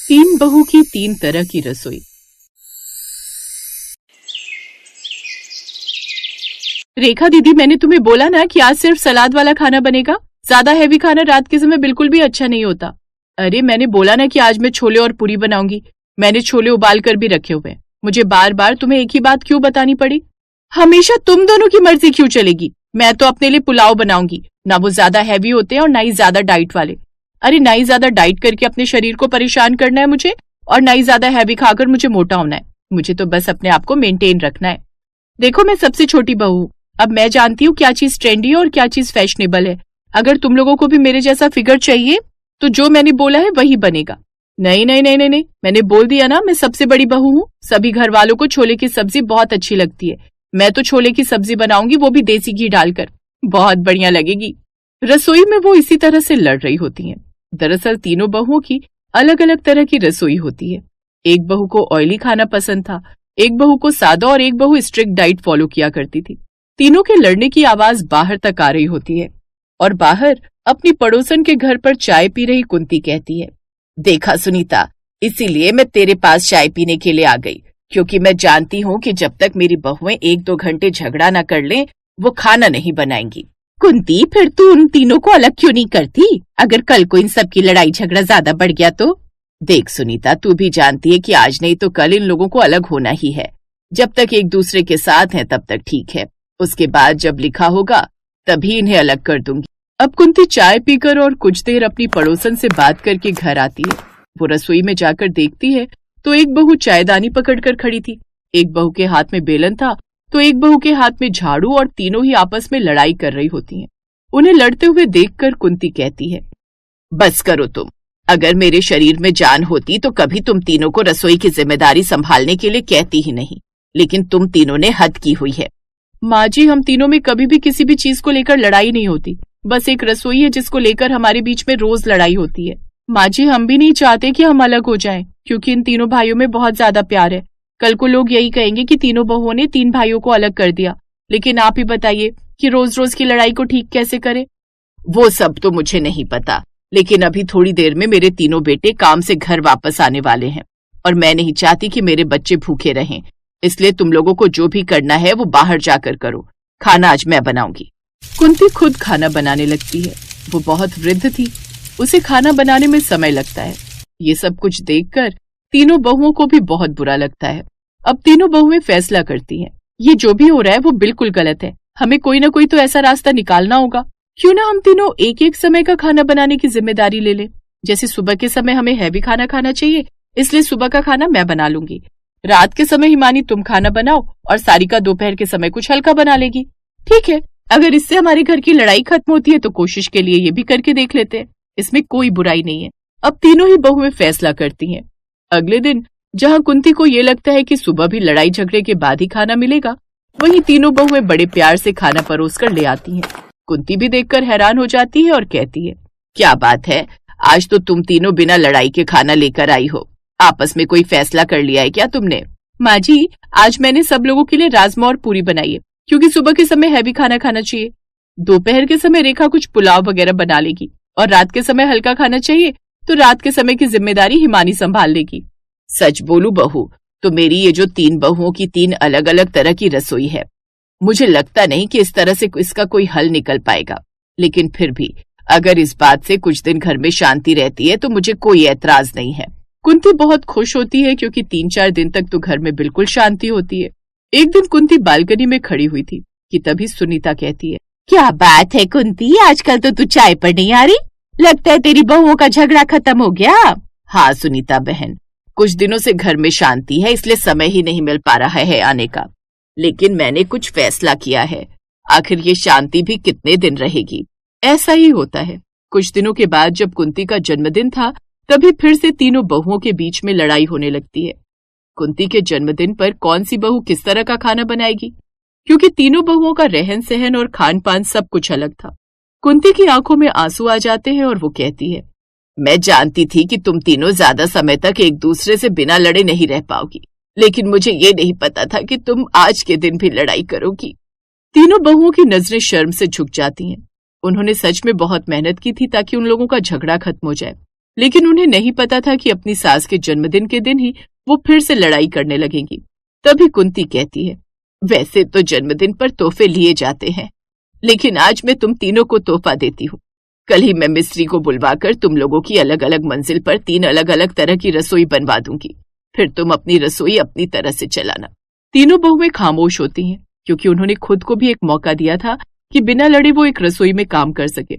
तीन बहू की तीन तरह की रसोई। रेखा दीदी, मैंने तुम्हें बोला ना कि आज सिर्फ सलाद वाला खाना बनेगा। ज्यादा हैवी खाना रात के समय बिल्कुल भी अच्छा नहीं होता। अरे मैंने बोला ना कि आज मैं छोले और पूरी बनाऊंगी। मैंने छोले उबाल कर भी रखे हुए हैं। मुझे बार बार तुम्हें एक ही बात क्यों बतानी पड़ी? हमेशा तुम दोनों की मर्जी क्यों चलेगी? मैं तो अपने लिए पुलाव बनाऊंगी। ना वो ज्यादा हैवी होते हैं और ना ही ज्यादा डाइट वाले। अरे ना ही ज्यादा डाइट करके अपने शरीर को परेशान करना है मुझे, और ना ही ज्यादा हैवी खाकर मुझे मोटा होना है। मुझे तो बस अपने आप को मेंटेन रखना है। देखो, मैं सबसे छोटी बहू हूँ। अब मैं जानती हूँ क्या चीज ट्रेंडी है और क्या चीज फैशनेबल है। अगर तुम लोगों को भी मेरे जैसा फिगर चाहिए तो जो मैंने बोला है वही बनेगा। नहीं नहीं नहीं नहीं नहीं, मैंने बोल दिया ना, मैं सबसे बड़ी बहू हूँ। सभी घर वालों को छोले की सब्जी बहुत अच्छी लगती है। मैं तो छोले की सब्जी बनाऊंगी, वो भी देसी घी डालकर। बहुत बढ़िया लगेगी। रसोई में वो इसी तरह से लड़ रही होती हैं। दरअसल तीनों बहुओं की अलग अलग तरह की रसोई होती है। एक बहू को ऑयली खाना पसंद था, एक बहू को सादा, और एक बहू स्ट्रिक्ट डाइट फॉलो किया करती थी। तीनों के लड़ने की आवाज बाहर तक आ रही होती है, और बाहर अपनी पड़ोसन के घर पर चाय पी रही कुंती कहती है, देखा सुनीता, इसीलिए मैं तेरे पास चाय पीने के लिए आ गई, क्योंकि मैं जानती हूँ कि जब तक मेरी बहुएं 1-2 घंटे झगड़ा न कर लें, वो खाना नहीं बनाएंगी। कुंती, फिर तू उन तीनों को अलग क्यों नहीं करती? अगर कल को इन सब की लड़ाई झगड़ा ज्यादा बढ़ गया तो? देख सुनीता, तू भी जानती है कि आज नहीं तो कल इन लोगों को अलग होना ही है। जब तक एक दूसरे के साथ हैं तब तक ठीक है, उसके बाद जब लिखा होगा तभी इन्हें अलग कर दूंगी। अब कुंती चाय पीकर और कुछ देर अपनी पड़ोसन से बात करके घर आती है। वो रसोई में जाकर देखती है तो एक बहू चायदानी पकड़कर खड़ी थी, एक बहू के हाथ में बेलन था तो एक बहू के हाथ में झाड़ू, और तीनों ही आपस में लड़ाई कर रही होती हैं। उन्हें लड़ते हुए देखकर कुंती कहती है, बस करो तुम। अगर मेरे शरीर में जान होती तो कभी तुम तीनों को रसोई की जिम्मेदारी संभालने के लिए कहती ही नहीं, लेकिन तुम तीनों ने हद की हुई है। माँ जी, हम तीनों में कभी भी किसी भी चीज को लेकर लड़ाई नहीं होती। बस एक रसोई है जिसको लेकर हमारे बीच में रोज लड़ाई होती है। माँ जी, हम भी नहीं चाहते कि हम अलग हो जाएं, क्योंकि इन तीनों भाइयों में बहुत ज्यादा प्यार है। कल को लोग यही कहेंगे कि तीनों बहुओं ने 3 भाइयों को अलग कर दिया। लेकिन आप ही बताइए कि रोज रोज की लड़ाई को ठीक कैसे करें? वो सब तो मुझे नहीं पता, लेकिन अभी थोड़ी देर में मेरे तीनों बेटे काम से घर वापस आने वाले हैं, और मैं नहीं चाहती कि मेरे बच्चे भूखे रहें। इसलिए तुम लोगों को जो भी करना है वो बाहर जाकर करो। खाना आज मैं बनाऊंगी। कुंती खुद खाना बनाने लगती है। वो बहुत वृद्ध थी, उसे खाना बनाने में समय लगता है। ये सब कुछ देखकर तीनों बहुओं को भी बहुत बुरा लगता है। अब तीनों बहुएं फैसला करती हैं, ये जो भी हो रहा है वो बिल्कुल गलत है। हमें कोई ना कोई तो ऐसा रास्ता निकालना होगा। क्यों ना हम तीनों एक एक समय का खाना बनाने की जिम्मेदारी ले लें। जैसे सुबह के समय हमें हैवी खाना खाना चाहिए, इसलिए सुबह का खाना मैं बना लूंगी। रात के समय हिमानी तुम खाना बनाओ, और सारिका दोपहर के समय कुछ हल्का बना लेगी। ठीक है, अगर इससे हमारे घर की लड़ाई खत्म होती है तो कोशिश के लिए ये भी करके देख लेते हैं। इसमें कोई बुराई नहीं है। अब तीनों ही बहुएं फैसला करती हैं। अगले दिन जहां कुंती को ये लगता है कि सुबह भी लड़ाई झगड़े के बाद ही खाना मिलेगा, वहीं तीनों बहुएं बड़े प्यार से खाना परोस कर ले आती हैं। कुंती भी देखकर हैरान हो जाती है और कहती है, क्या बात है, आज तो तुम तीनों बिना लड़ाई के खाना लेकर आई हो। आपस में कोई फैसला कर लिया है क्या तुमने? माँ जी, आज मैंने सब लोगों के लिए राजमा और पूरी बनाई है, क्योंकि सुबह के समय हैवी खाना खाना चाहिए। दोपहर के समय रेखा कुछ पुलाव वगैरह बना लेगी, और रात के समय हल्का खाना चाहिए तो रात के समय की जिम्मेदारी हिमानी संभाल लेगी। सच बोलूं बहू, तो मेरी ये जो 3 बहुओं की 3 अलग अलग तरह की रसोई है, मुझे लगता नहीं कि इस तरह से इसका कोई हल निकल पाएगा। लेकिन फिर भी अगर इस बात से कुछ दिन घर में शांति रहती है तो मुझे कोई ऐतराज नहीं है। कुंती बहुत खुश होती है, क्योंकि 3-4 दिन तक तो घर में बिल्कुल शांति होती है। एक दिन कुंती बालकनी में खड़ी हुई थी कि तभी सुनीता कहती है, क्या बात है कुंती, आजकल तो तू चाय पर नहीं आ रही। लगता है तेरी बहुओं का झगड़ा खत्म हो गया। हाँ सुनीता बहन, कुछ दिनों से घर में शांति है, इसलिए समय ही नहीं मिल पा रहा है आने का। लेकिन मैंने कुछ फैसला किया है। आखिर ये शांति भी कितने दिन रहेगी? ऐसा ही होता है। कुछ दिनों के बाद जब कुंती का जन्मदिन था, तभी फिर से तीनों बहुओं के बीच में लड़ाई होने लगती है। कुंती के जन्मदिन पर कौन सी बहू किस तरह का खाना बनाएगी, क्योंकि तीनों बहुओं का रहन सहन और खान पान सब कुछ अलग था। कुंती की आंखों में आंसू आ जाते हैं और वो कहती है, मैं जानती थी कि तुम तीनों ज्यादा समय तक एक दूसरे से बिना लड़े नहीं रह पाओगी, लेकिन मुझे ये नहीं पता था कि तुम आज के दिन भी लड़ाई करोगी। तीनों बहुओं की नजरें शर्म से झुक जाती हैं। उन्होंने सच में बहुत मेहनत की थी ताकि उन लोगों का झगड़ा खत्म हो जाए, लेकिन उन्हें नहीं पता था कि अपनी सास के जन्मदिन के दिन ही वो फिर से लड़ाई करने लगेंगी। तभी कुंती कहती है, वैसे तो जन्मदिन पर तोहफे लिए जाते हैं, लेकिन आज मैं तुम तीनों को तोहफा देती हूँ। कल ही मैं मिस्त्री को बुलवाकर तुम लोगों की अलग अलग मंजिल पर 3 अलग अलग तरह की रसोई बनवा दूंगी। फिर तुम अपनी रसोई अपनी तरह से चलाना। तीनों बहुएं खामोश होती हैं, क्योंकि उन्होंने खुद को भी एक मौका दिया था कि बिना लड़े वो एक रसोई में काम कर सके।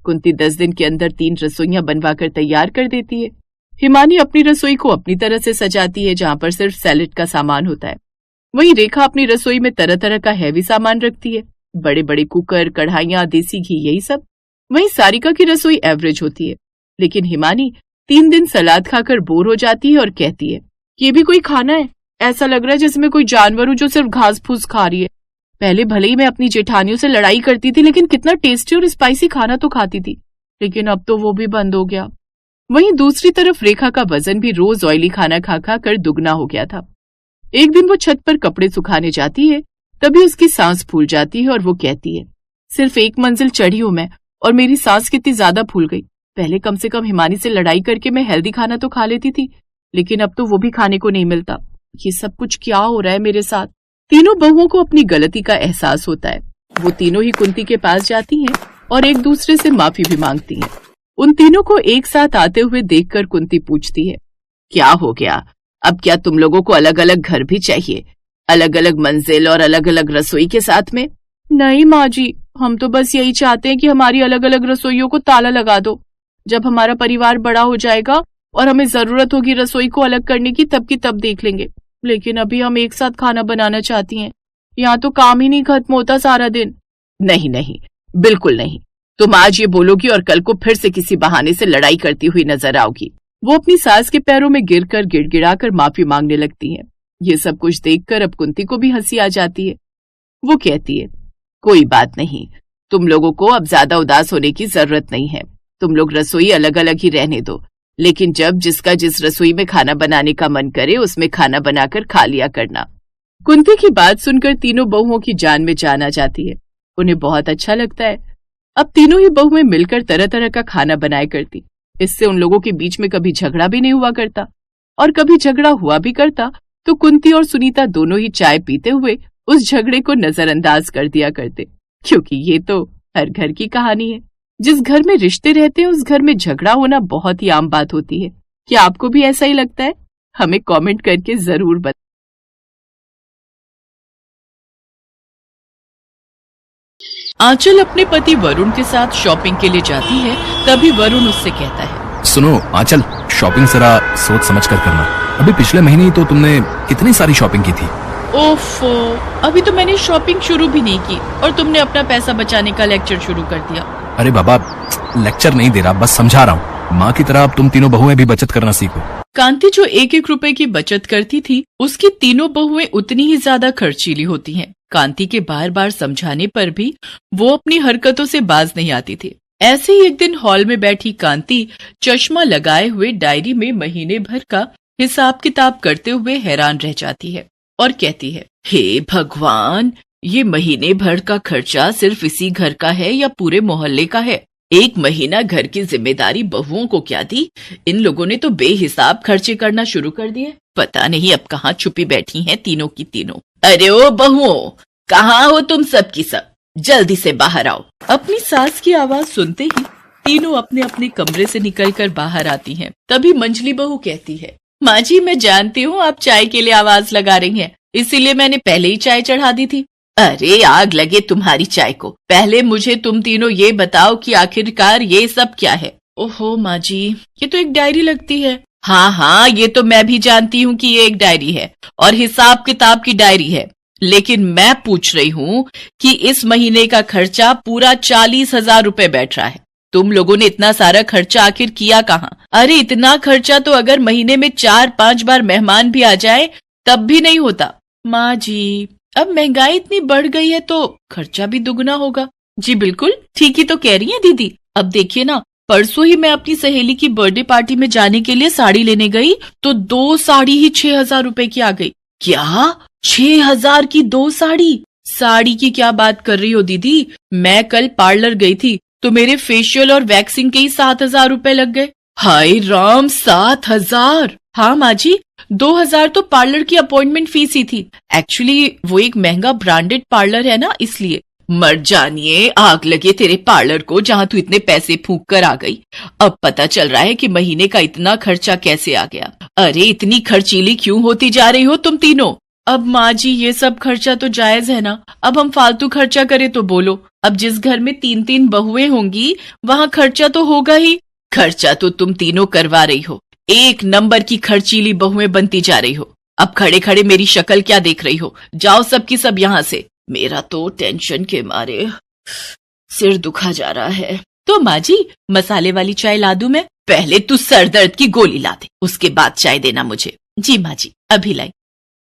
कुंती 10 दिन के अंदर 3 रसोइयां बनवाकर तैयार कर देती है। हिमानी अपनी रसोई को अपनी तरह से सजाती है, जहां पर सिर्फ सैलेड का सामान होता है। वहीं रेखा अपनी रसोई में तरह तरह का हैवी सामान रखती है, बड़े बड़े कुकर, कढ़ाइयां, देसी घी, यही सब। वहीं सारिका की रसोई एवरेज होती है, लेकिन हिमानी 3 दिन सलाद खाकर बोर हो जाती है और कहती है, ये भी कोई खाना है? ऐसा लग रहा है जैसे मैं कोई जानवर हूं जो सिर्फ घास फूस खा रही है। पहले भले ही मैं अपनी जेठानियों से लड़ाई करती थी, लेकिन कितना टेस्टी और स्पाइसी खाना तो खाती थी, लेकिन अब तो वो भी बंद हो गया। वहीं दूसरी तरफ रेखा का वजन भी रोज ऑयली खाना खा खा कर दुगना हो गया था। एक दिन वो छत पर कपड़े सुखाने जाती है, तभी उसकी सांस फूल जाती है और वो कहती है, सिर्फ 1 मंजिल चढ़ी हूं मैं और मेरी सांस कितनी ज्यादा फूल गई। पहले कम से कम हिमानी से लड़ाई करके मैं हेल्दी खाना तो खा लेती थी, लेकिन अब तो वो भी खाने को नहीं मिलता। ये सब कुछ क्या हो रहा है मेरे साथ? तीनों बहुओं को अपनी गलती का एहसास होता है। वो तीनों ही कुंती के पास जाती हैं और एक दूसरे से माफी भी मांगती हैं। उन तीनों को एक साथ आते हुए देखकर कुंती पूछती है, क्या हो गया? अब क्या तुम लोगों को अलग अलग घर भी चाहिए, अलग अलग मंजिल और अलग अलग रसोई के साथ में? नहीं माँ जी, हम तो बस यही चाहते हैं कि हमारी अलग अलग रसोइयों को ताला लगा दो। जब हमारा परिवार बड़ा हो जाएगा और हमें जरूरत होगी रसोई को अलग करने की तब देख लेंगे, लेकिन अभी हम एक साथ खाना बनाना चाहती हैं। यहाँ तो काम ही नहीं खत्म होता सारा दिन। नहीं नहीं, बिल्कुल नहीं। तुम आज ये बोलोगी और कल को फिर से किसी बहाने से लड़ाई करती हुई नजर आओगी। वो अपनी सास के पैरों में गिरकर गिड़गिड़ाकर माफी मांगने लगती है। ये सब कुछ देखकर अब कुंती को भी हंसी आ जाती है। वो कहती है, कोई बात नहीं, तुम लोगों को अब ज्यादा उदास होने की जरूरत नहीं है। तुम लोग रसोई अलग अलग ही रहने दो, लेकिन जब जिसका जिस रसोई में खाना बनाने का मन करे उसमें खाना बनाकर खा लिया करना। कुंती की बात सुनकर तीनों बहुओं की जान में जान आ जाती है। उन्हें बहुत अच्छा लगता है। अब तीनों ही बहुएं मिलकर तरह तरह का खाना बनाया करती। इससे उन लोगों के बीच में कभी झगड़ा भी नहीं हुआ करता, और कभी झगड़ा हुआ भी करता तो कुंती और सुनीता दोनों ही चाय पीते हुए उस झगड़े को नजरअंदाज कर दिया करते, क्योंकि ये तो हर घर की कहानी है। जिस घर में रिश्ते रहते हैं उस घर में झगड़ा होना बहुत ही आम बात होती है। क्या आपको भी ऐसा ही लगता है? हमें कमेंट करके जरूर बताएं। आंचल अपने पति वरुण के साथ शॉपिंग के लिए जाती है, तभी वरुण उससे कहता है, सुनो आंचल, शॉपिंग जरा सोच समझ कर करना। अभी पिछले महीने ही तो तुमने कितनी सारी शॉपिंग की थी। ओफो, अभी तो मैंने शॉपिंग शुरू भी नहीं की और तुमने अपना पैसा बचाने का लेक्चर शुरू कर दिया। अरे बाबा, लेक्चर नहीं दे रहा, बस समझा रहा हूँ। माँ की तरह अब तुम तीनों बहुएं भी बचत करना सीखो। कांति जो 1-1 रुपए की बचत करती थी, उसकी तीनों बहुएं उतनी ही ज्यादा खर्चीली होती हैं। कांति के बार बार समझाने पर भी वो अपनी हरकतों से बाज नहीं आती थी। ऐसे ही एक दिन हॉल में बैठी कांति चश्मा लगाए हुए डायरी में महीने भर का हिसाब किताब करते हुए हैरान रह जाती है और कहती है, हे भगवान, ये महीने भर का खर्चा सिर्फ इसी घर का है या पूरे मोहल्ले का है? एक महीना घर की जिम्मेदारी बहुओं को क्या दी? इन लोगों ने तो बेहिसाब खर्चे करना शुरू कर दिए। पता नहीं अब कहाँ छुपी बैठी हैं तीनों की तीनों। अरे ओ बहुओं, कहाँ हो तुम सब की सब? जल्दी से बाहर आओ। अपनी सास की आवाज सुनते ही तीनों अपने अपने कमरे से निकलकर बाहर आती हैं। तभी मंजली बहू कहती है, माँ जी, मैं जानती हूँ आप चाय के लिए आवाज लगा रही हैं, इसीलिए मैंने पहले ही चाय चढ़ा दी थी। अरे आग लगे तुम्हारी चाय को। पहले मुझे तुम तीनों ये बताओ कि आखिरकार ये सब क्या है? ओहो माँ जी, ये तो एक डायरी लगती है। हाँ, ये तो मैं भी जानती हूँ कि ये एक डायरी है और हिसाब किताब की डायरी है, लेकिन मैं पूछ रही हूँ कि इस महीने का खर्चा पूरा 40,000 रुपए बैठ रहा है। तुम लोगों ने इतना सारा खर्चा आखिर किया कहाँ? अरे इतना खर्चा तो अगर महीने में 4-5 बार मेहमान भी आ जाए तब भी नहीं होता। माँ जी, अब महंगाई इतनी बढ़ गई है तो खर्चा भी दुगना होगा। जी बिल्कुल, ठीक ही तो कह रही हैं दीदी। अब देखिए ना, परसों ही मैं अपनी सहेली की बर्थडे पार्टी में जाने के लिए साड़ी लेने गई तो 2 साड़ी ही 6,000 रुपए की आ गई। क्या? 6,000 की 2 साड़ी? साड़ी की क्या बात कर रही हो दीदी? मैं कल पार्लर गई थी तो मेरे फेशियल और वैक्सिंग के ही 7,000 रुपए लग गए। हाय राम, 7,000। हाँ माँ जी, 2,000 तो पार्लर की अपॉइंटमेंट फीस ही थी। एक्चुअली वो एक महंगा ब्रांडेड पार्लर है ना, इसलिए। मर जानिए, आग लगे तेरे पार्लर को जहाँ तू इतने पैसे फूंक कर आ गई। अब पता चल रहा है कि महीने का इतना खर्चा कैसे आ गया। अरे इतनी खर्चीली क्यों होती जा रही हो तुम तीनों? अब माँ जी, ये सब खर्चा तो जायज है ना। अब हम फालतू खर्चा करें तो बोलो। अब जिस घर में 3-3 बहुएं होंगी वहाँ खर्चा तो होगा ही। खर्चा तो तुम तीनों करवा रही हो। एक नंबर की खर्चीली बहुएं बनती जा रही हो। अब खड़े खड़े मेरी शक्ल क्या देख रही हो? जाओ सबकी सब यहाँ से। मेरा तो टेंशन के मारे सिर दुखा जा रहा है। तो माँ जी, मसाले वाली चाय ला दूं मैं? पहले तू सर दर्द की गोली ला दे, उसके बाद चाय देना मुझे। जी माँ जी, अभी लाई।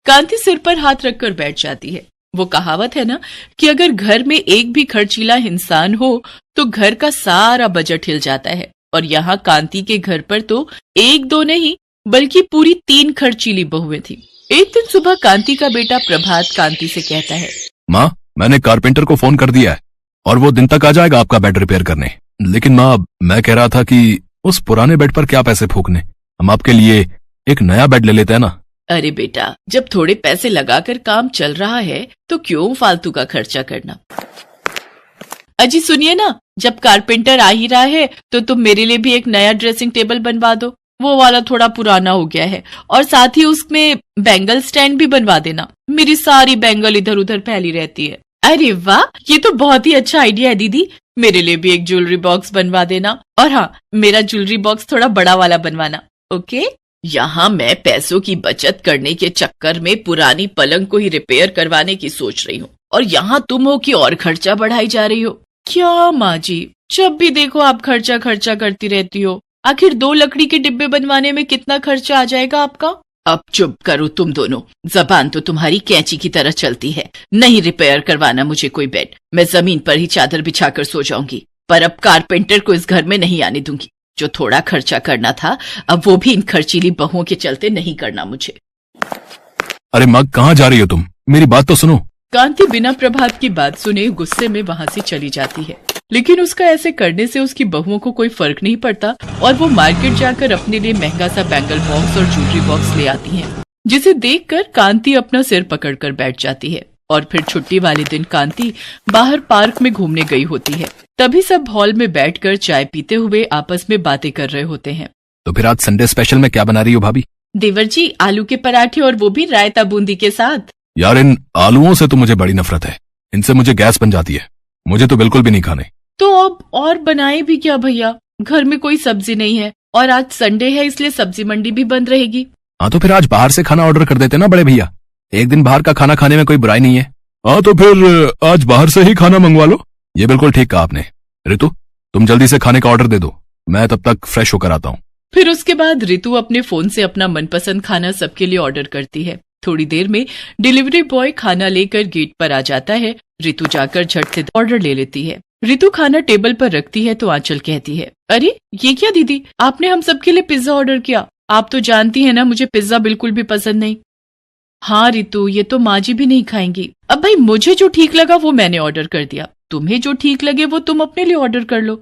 कांति सिर पर हाथ रखकर बैठ जाती है। वो कहावत है ना कि अगर घर में एक भी खर्चीला इंसान हो तो घर का सारा बजट हिल जाता है। और यहाँ कांति के घर पर तो 1-2 नहीं बल्कि पूरी 3 खर्चीली बहुएं थी। एक दिन सुबह कांति का बेटा प्रभात कांति से कहता है, माँ, मैंने कारपेंटर को फोन कर दिया है और वो दिन तक आ जाएगा आपका बेड रिपेयर करने। लेकिन माँ, मैं कह रहा था कि उस पुराने बेड पर क्या पैसे फूकने, हम आपके लिए एक नया बेड ले लेते हैं ना। अरे बेटा, जब थोड़े पैसे लगाकर काम चल रहा है तो क्यों फालतू का खर्चा करना। अजी सुनिए ना, जब कारपेंटर आ ही रहा है तो तुम मेरे लिए भी एक नया ड्रेसिंग टेबल बनवा दो। वो वाला थोड़ा पुराना हो गया है। और साथ ही उसमें बैंगल स्टैंड भी बनवा देना। मेरी सारी बैंगल इधर उधर फैली रहती है। अरे वाह, ये तो बहुत ही अच्छा आइडिया है दीदी। मेरे लिए भी एक ज्वेलरी बॉक्स बनवा देना। और हाँ, मेरा ज्वेलरी बॉक्स थोड़ा बड़ा वाला बनवाना। ओके। यहाँ मैं पैसों की बचत करने के चक्कर में पुरानी पलंग को ही रिपेयर करवाने की सोच रही हूँ, और यहाँ तुम हो कि और खर्चा बढ़ाई जा रही हो। क्या माँ जी, जब भी देखो आप खर्चा खर्चा करती रहती हो। आखिर 2 लकड़ी के डिब्बे बनवाने में कितना खर्चा आ जाएगा आपका? अब चुप करो तुम दोनों, जबान तो तुम्हारी कैंची की तरह चलती है। नहीं रिपेयर करवाना मुझे कोई बेड, मैं जमीन पर ही चादर बिछाकर सो जाऊंगी। पर अब कारपेंटर को इस घर में नहीं आने दूंगी। जो थोड़ा खर्चा करना था, अब वो भी इन खर्चीली बहुओं के चलते नहीं करना मुझे। अरे माँ, कहाँ जा रही हो तुम? मेरी बात तो सुनो। कांति बिना प्रभात की बात सुने गुस्से में वहाँ से चली जाती है। लेकिन उसका ऐसे करने से उसकी बहुओं को कोई फर्क नहीं पड़ता और वो मार्केट जाकर अपने लिए महंगा सा बैंगल बॉक्स और ज्वेलरी बॉक्स ले आती हैं, जिसे देखकर कांति अपना सिर पकड़कर बैठ जाती है। और फिर छुट्टी वाले दिन कांति बाहर पार्क में घूमने गई होती है। तभी सब हॉल में बैठकर चाय पीते हुए आपस में बातें कर रहे होते हैं। तो फिर आज संडे स्पेशल में क्या बना रही हो भाभी? देवर जी, आलू के पराठे, और वो भी रायता बूंदी के साथ। यार, इन आलूओं से तो मुझे बड़ी नफरत है। इनसे मुझे गैस बन जाती है। मुझे तो बिल्कुल भी नहीं खाने। तो अब और बनाए भी क्या भैया? घर में कोई सब्जी नहीं है और आज संडे है, इसलिए सब्जी मंडी भी बंद रहेगी। हाँ, तो फिर आज बाहर से खाना ऑर्डर कर देते ना बड़े भैया। एक दिन बाहर का खाना खाने में कोई बुराई नहीं है। हाँ, तो फिर आज बाहर से ही खाना मंगवा लो। ये बिल्कुल ठीक कहा आपने। ऋतु, तुम जल्दी से खाने का ऑर्डर दे दो, मैं तब तक फ्रेश होकर आता हूँ। फिर उसके बाद ऋतु अपने फोन से अपना मनपसंद खाना सबके लिए ऑर्डर करती है। थोड़ी देर में डिलीवरी बॉय खाना लेकर गेट पर आ जाता है। ऋतु जाकर झट से ऑर्डर ले लेती है। ऋतु खाना टेबल पर रखती है तो आंचल कहती है, अरे ये क्या दीदी, आपने हम सबके लिए पिज्जा ऑर्डर किया। आप तो जानती है ना मुझे पिज्जा बिल्कुल भी पसंद नहीं। हाँ ऋतु, ये तो माँ जी भी नहीं खाएंगी। अब भाई, मुझे जो ठीक लगा वो मैंने ऑर्डर कर दिया, तुम्हें जो ठीक लगे वो तुम अपने लिए ऑर्डर कर लो।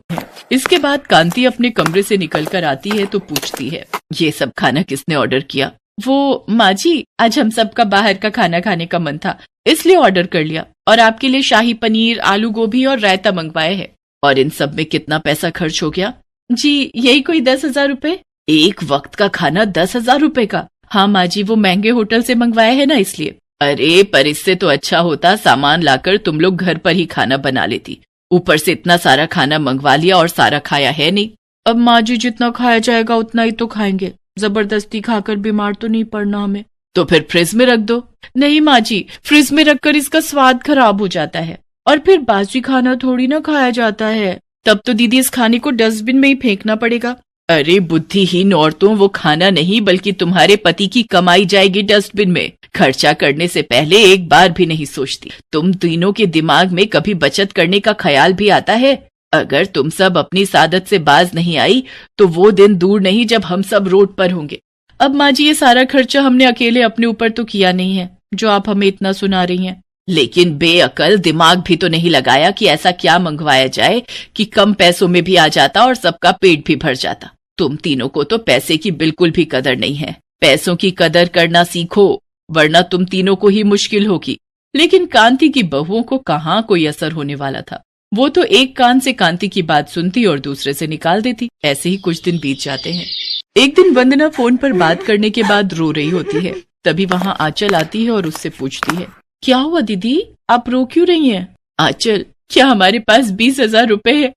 इसके बाद कांति अपने कमरे से निकल कर आती है तो पूछती है, ये सब खाना किसने ऑर्डर किया? वो माँ जी, आज हम सबका बाहर का खाना खाने का मन था, इसलिए ऑर्डर कर लिया। और आपके लिए शाही पनीर, आलू गोभी और रायता मंगवाए हैं। और इन सब में कितना पैसा खर्च हो गया? जी यही कोई 10,000 रुपए। एक वक्त का खाना 10,000 रुपए का? हाँ माँ जी, वो महंगे होटल से मंगवाया है ना, इसलिए। अरे पर इससे तो अच्छा होता सामान लाकर तुम लोग घर पर ही खाना बना लेती। ऊपर से इतना सारा खाना मंगवा लिया और सारा खाया है नहीं। अब माँ जी, जितना खाया जाएगा उतना ही तो खाएंगे, जबरदस्ती खाकर बीमार तो नहीं पड़ना हमें। तो फिर फ्रिज में रख दो। नहीं माँ जी, फ्रिज में रखकर इसका स्वाद खराब हो जाता है और फिर बासी खाना थोड़ी ना खाया जाता है। तब तो दीदी इस खाने को डस्टबिन में ही फेंकना पड़ेगा। अरे बुद्धिहीन औरतों, वो खाना नहीं बल्कि तुम्हारे पति की कमाई जाएगी डस्टबिन में। खर्चा करने से पहले एक बार भी नहीं सोचती। तुम तीनों के दिमाग में कभी बचत करने का ख्याल भी आता है? अगर तुम सब अपनी सादत से बाज नहीं आई तो वो दिन दूर नहीं जब हम सब रोड पर होंगे। अब माँ जी, ये सारा खर्चा हमने अकेले अपने ऊपर तो किया नहीं है जो आप हमें इतना सुना रही हैं। लेकिन बेअकल दिमाग भी तो नहीं लगाया कि ऐसा क्या मंगवाया जाए कि कम पैसों में भी आ जाता और सबका पेट भी भर जाता। तुम तीनों को तो पैसे की बिल्कुल भी कदर नहीं है। पैसों की कदर करना सीखो, वरना तुम तीनों को ही मुश्किल होगी। लेकिन कांति की बहुओं को कहाँ कोई असर होने वाला था। वो तो एक कान से कांति की बात सुनती और दूसरे से निकाल देती। ऐसे ही कुछ दिन बीत जाते हैं। एक दिन वंदना फोन पर बात करने के बाद रो रही होती है। तभी वहाँ आंचल आती है और उससे पूछती है, क्या हुआ दीदी, आप रो क्यों रही हैं? आंचल, क्या हमारे पास 20,000 रुपए है?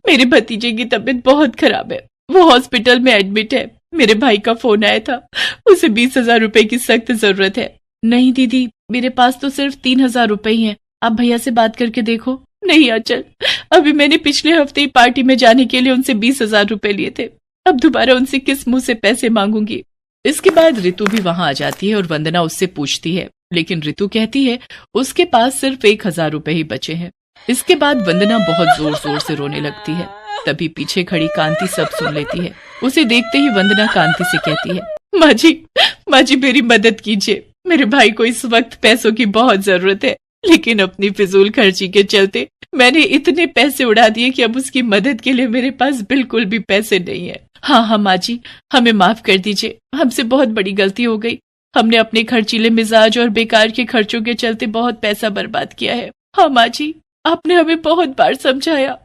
मेरे भतीजे की तबीयत बहुत खराब है, वो हॉस्पिटल में एडमिट है। मेरे भाई का फोन आया था, उसे 20,000 रुपए की सख्त जरूरत है। नहीं दीदी, मेरे पास तो सिर्फ 3,000 रुपए ही हैं, आप भैया से बात करके देखो। नहीं आंचल, अभी मैंने पिछले हफ्ते ही पार्टी में जाने के लिए उनसे 20,000 रुपए लिए थे, अब दोबारा उनसे किस मुंह से पैसे मांगूंगी। इसके बाद ऋतु भी वहां आ जाती है और वंदना उससे पूछती है, लेकिन ऋतु कहती है उसके पास सिर्फ 1,000 रुपए ही बचे हैं। इसके बाद वंदना बहुत जोर जोर से रोने लगती है। तभी पीछे खड़ी कांति सब सुन लेती है। उसे देखते ही वंदना कांति से कहती है, माँ जी मेरी मदद कीजिए, मेरे भाई को इस वक्त पैसों की बहुत जरूरत है, लेकिन अपनी फिजूल खर्ची के चलते मैंने इतने पैसे उड़ा दिए कि अब उसकी मदद के लिए मेरे पास बिल्कुल भी पैसे नहीं है। हाँ माँ जी, हमें माफ कर दीजिए, हमसे बहुत बड़ी गलती हो गई। हमने अपने खर्चीले मिजाज और बेकार के खर्चों के चलते बहुत पैसा बर्बाद किया है। हाँ माँ जी, आपने हमें बहुत बार समझाया,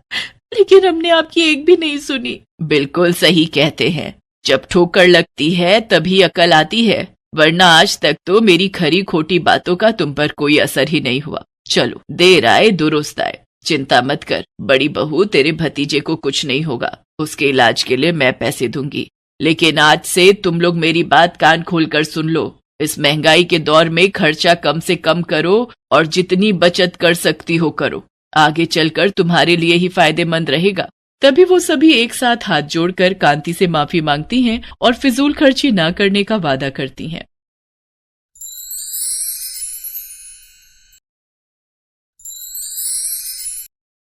लेकिन हमने आपकी एक भी नहीं सुनी। बिल्कुल सही कहते हैं, जब ठोकर लगती है तभी अकल आती है, वरना आज तक तो मेरी खरी खोटी बातों का तुम पर कोई असर ही नहीं हुआ। चलो, देर आए दुरुस्त आए, चिंता मत कर बड़ी बहू, तेरे भतीजे को कुछ नहीं होगा, उसके इलाज के लिए मैं पैसे दूंगी। लेकिन आज से तुम लोग मेरी बात कान खोलकर सुन लो, इस महंगाई के दौर में खर्चा कम से कम करो और जितनी बचत कर सकती हो करो, आगे चलकर तुम्हारे लिए ही फायदेमंद रहेगा। तभी वो सभी एक साथ हाथ जोड़कर कांति से माफी मांगती हैं और फिजूल खर्ची न करने का वादा करती हैं।